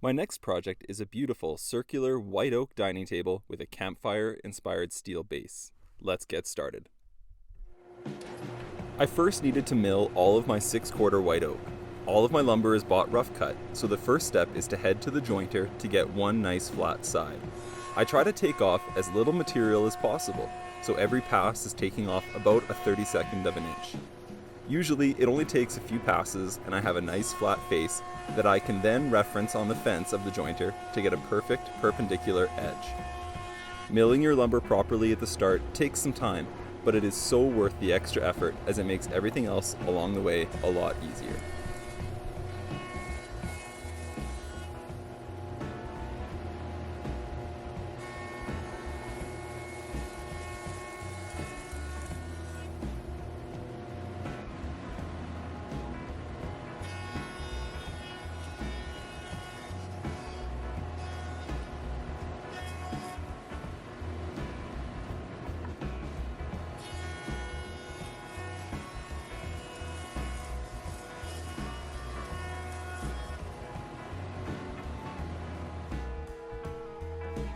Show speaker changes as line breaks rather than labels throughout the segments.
My next project is a beautiful circular white oak dining table with a campfire-inspired steel base. Let's get started. I first needed to mill all of my 6/4 white oak. All of my lumber is bought rough cut, so the first step is to head to the jointer to get one nice flat side. I try to take off as little material as possible, so every pass is taking off about a 32nd of an inch. Usually it only takes a few passes and I have a nice flat face that I can then reference on the fence of the jointer to get a perfect perpendicular edge. Milling your lumber properly at the start takes some time, but it is so worth the extra effort as it makes everything else along the way a lot easier.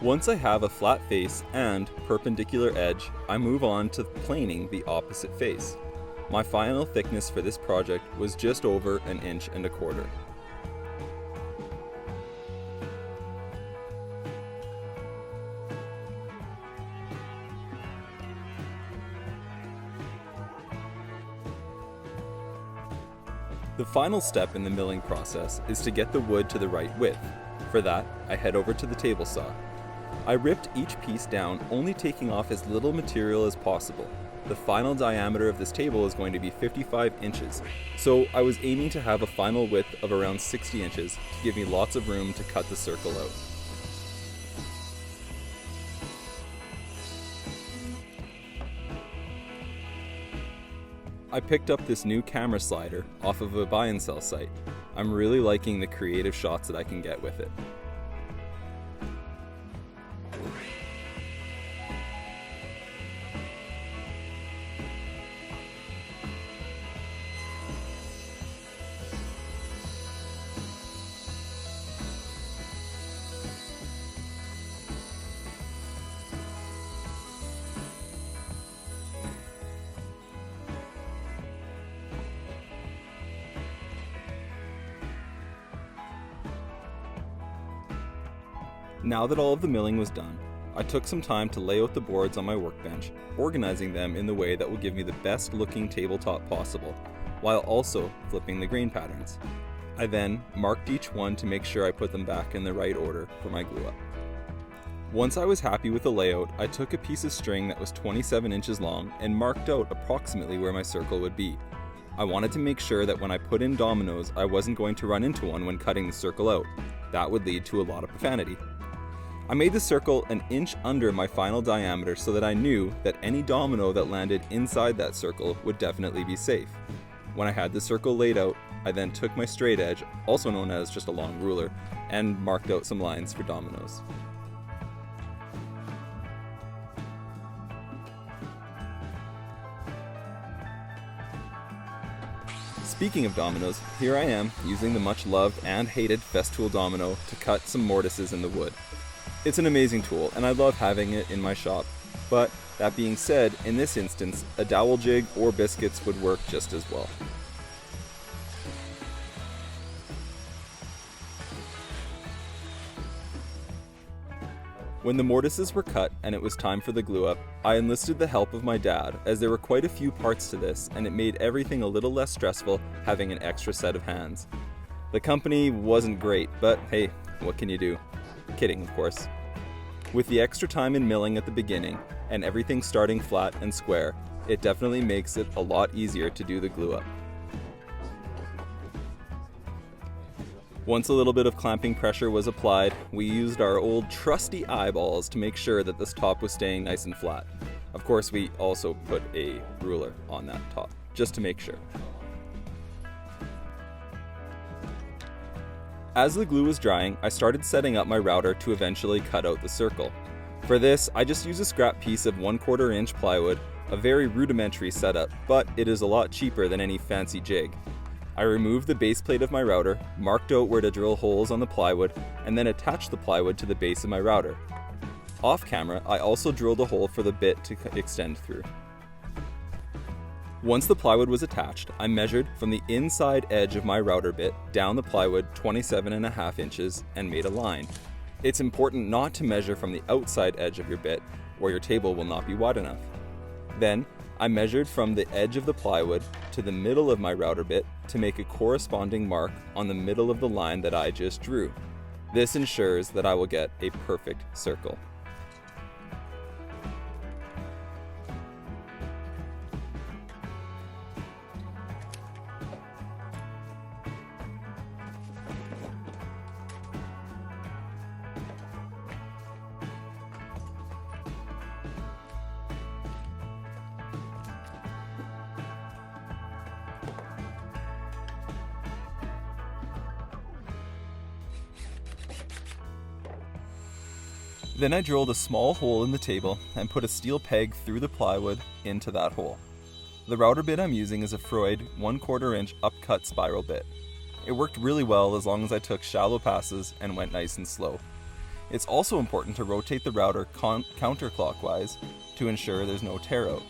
Once I have a flat face and perpendicular edge, I move on to planing the opposite face. My final thickness for this project was just over 1.25 inches. The final step in the milling process is to get the wood to the right width. For that, I head over to the table saw. I ripped each piece down, only taking off as little material as possible. The final diameter of this table is going to be 55 inches, so I was aiming to have a final width of around 60 inches to give me lots of room to cut the circle out. I picked up this new camera slider off of a buy and sell site. I'm really liking the creative shots that I can get with it. Now that all of the milling was done, I took some time to lay out the boards on my workbench, organizing them in the way that will give me the best looking tabletop possible, while also flipping the grain patterns. I then marked each one to make sure I put them back in the right order for my glue up. Once I was happy with the layout, I took a piece of string that was 27 inches long and marked out approximately where my circle would be. I wanted to make sure that when I put in dominoes, I wasn't going to run into one when cutting the circle out. That would lead to a lot of profanity. I made the circle 1 inch under my final diameter so that I knew that any domino that landed inside that circle would definitely be safe. When I had the circle laid out, I then took my straight edge, also known as just a long ruler, and marked out some lines for dominoes. Speaking of dominoes, here I am using the much loved and hated Festool domino to cut some mortises in the wood. It's an amazing tool and I love having it in my shop, but that being said, in this instance, a dowel jig or biscuits would work just as well. When the mortises were cut and it was time for the glue up, I enlisted the help of my dad as there were quite a few parts to this and it made everything a little less stressful having an extra set of hands. The company wasn't great, but hey, what can you do? Kidding, of course. With the extra time in milling at the beginning and everything starting flat and square, it definitely makes it a lot easier to do the glue up. Once a little bit of clamping pressure was applied, we used our old trusty eyeballs to make sure that this top was staying nice and flat. Of course, we also put a ruler on that top, just to make sure. As the glue was drying, I started setting up my router to eventually cut out the circle. For this, I just use a scrap piece of 1/4 inch plywood, a very rudimentary setup, but it is a lot cheaper than any fancy jig. I removed the base plate of my router, marked out where to drill holes on the plywood, and then attached the plywood to the base of my router. Off camera, I also drilled a hole for the bit to extend through. Once the plywood was attached, I measured from the inside edge of my router bit down the plywood 27.5 inches and made a line. It's important not to measure from the outside edge of your bit, or your table will not be wide enough. Then, I measured from the edge of the plywood to the middle of my router bit to make a corresponding mark on the middle of the line that I just drew. This ensures that I will get a perfect circle. Then I drilled a small hole in the table and put a steel peg through the plywood into that hole. The router bit I'm using is a Freud 1/4 inch upcut spiral bit. It worked really well as long as I took shallow passes and went nice and slow. It's also important to rotate the router counterclockwise to ensure there's no tear out.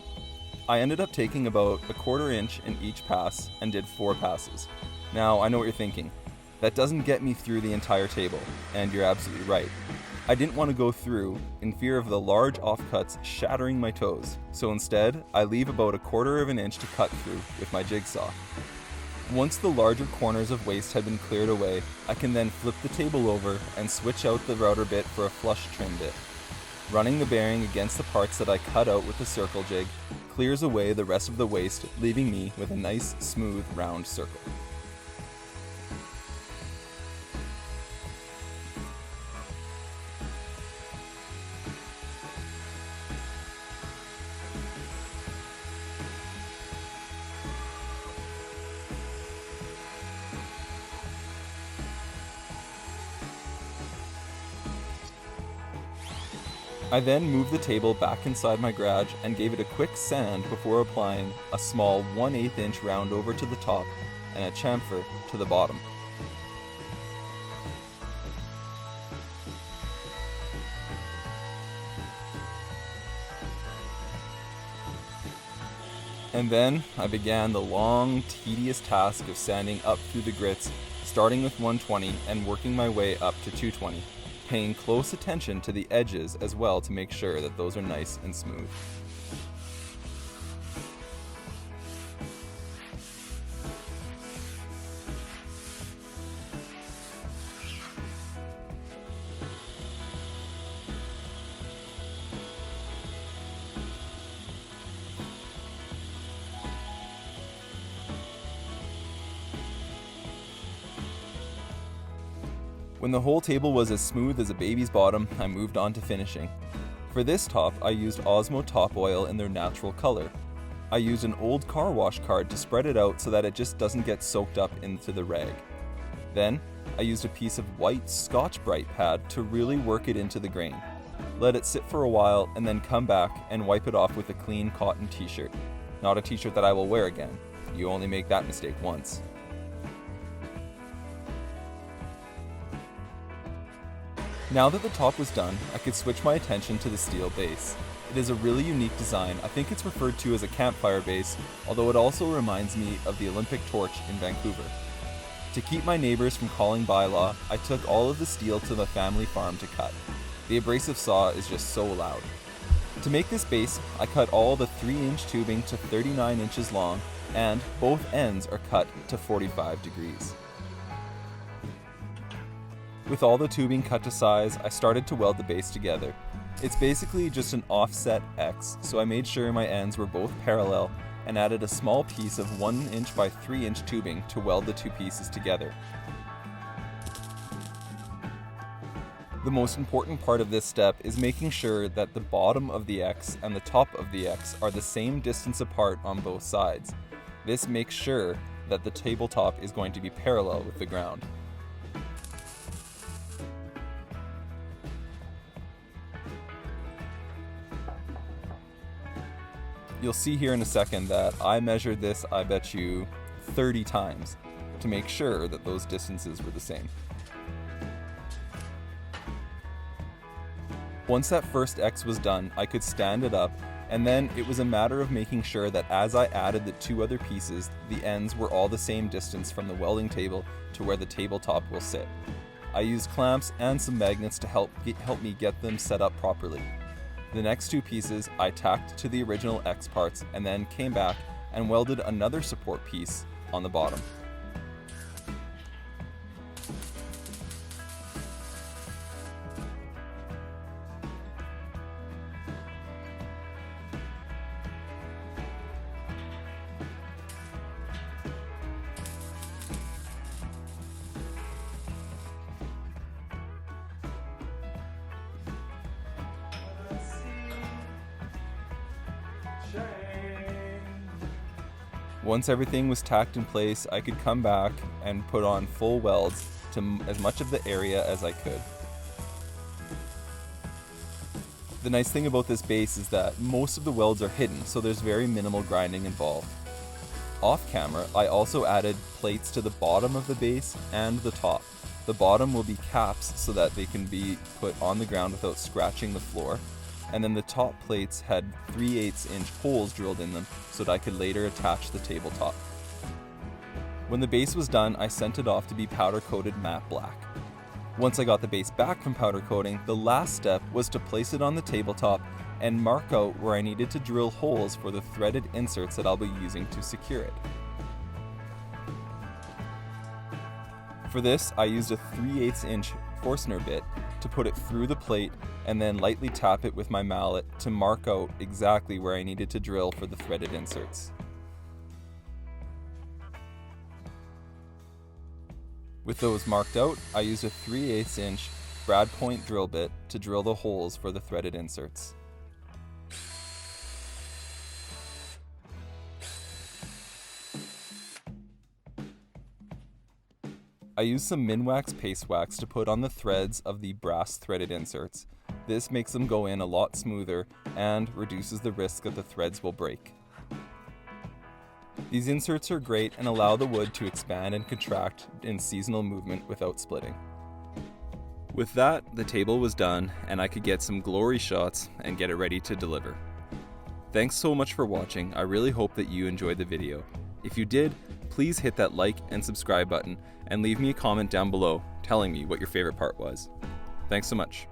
I ended up taking about 1/4 inch in each pass and did 4 passes. Now I know what you're thinking. That doesn't get me through the entire table, and you're absolutely right. I didn't want to go through in fear of the large offcuts shattering my toes, so instead I leave about 1/4 inch to cut through with my jigsaw. Once the larger corners of waste had been cleared away, I can then flip the table over and switch out the router bit for a flush trim bit. Running the bearing against the parts that I cut out with the circle jig clears away the rest of the waste, leaving me with a nice, smooth, round circle. I then moved the table back inside my garage and gave it a quick sand before applying a small 1/8 inch round over to the top and a chamfer to the bottom. And then I began the long, tedious task of sanding up through the grits, starting with 120 and working my way up to 220. Paying close attention to the edges as well to make sure that those are nice and smooth. When the whole table was as smooth as a baby's bottom, I moved on to finishing. For this top, I used Osmo Top Oil in their natural color. I used an old car wash card to spread it out so that it just doesn't get soaked up into the rag. Then, I used a piece of white Scotch-Brite pad to really work it into the grain. Let it sit for a while and then come back and wipe it off with a clean cotton t-shirt. Not a t-shirt that I will wear again. You only make that mistake once. Now that the top was done, I could switch my attention to the steel base. It is a really unique design. I think it's referred to as a campfire base, although it also reminds me of the Olympic torch in Vancouver. To keep my neighbors from calling bylaw, I took all of the steel to the family farm to cut. The abrasive saw is just so loud. To make this base, I cut all the 3-inch tubing to 39 inches long, and both ends are cut to 45 degrees. With all the tubing cut to size, I started to weld the base together. It's basically just an offset X, so I made sure my ends were both parallel and added a small piece of 1-inch by 3-inch tubing to weld the two pieces together. The most important part of this step is making sure that the bottom of the X and the top of the X are the same distance apart on both sides. This makes sure that the tabletop is going to be parallel with the ground. You'll see here in a second that I measured this, I bet you, 30 times. to make sure that those distances were the same. Once that first X was done, I could stand it up, and then it was a matter of making sure that as I added the two other pieces, the ends were all the same distance from the welding table to where the tabletop will sit. I used clamps and some magnets to help me get them set up properly. The next two pieces I tacked to the original X parts and then came back and welded another support piece on the bottom. Once everything was tacked in place, I could come back and put on full welds to as much of the area as I could. The nice thing about this base is that most of the welds are hidden, so there's very minimal grinding involved. Off camera, I also added plates to the bottom of the base and the top. The bottom will be caps so that they can be put on the ground without scratching the floor. And then the top plates had 3/8 inch holes drilled in them so that I could later attach the tabletop. When the base was done, I sent it off to be powder coated matte black. Once I got the base back from powder coating, the last step was to place it on the tabletop and mark out where I needed to drill holes for the threaded inserts that I'll be using to secure it. For this, I used a 3/8 inch Forstner bit to put it through the plate and then lightly tap it with my mallet to mark out exactly where I needed to drill for the threaded inserts. With those marked out, I used a 3/8 inch brad point drill bit to drill the holes for the threaded inserts. I used some Minwax paste wax to put on the threads of the brass threaded inserts. This makes them go in a lot smoother and reduces the risk that the threads will break. These inserts are great and allow the wood to expand and contract in seasonal movement without splitting. With that, the table was done and I could get some glory shots and get it ready to deliver. Thanks so much for watching. I really hope that you enjoyed the video. If you did, please hit that like and subscribe button and leave me a comment down below telling me what your favorite part was. Thanks so much.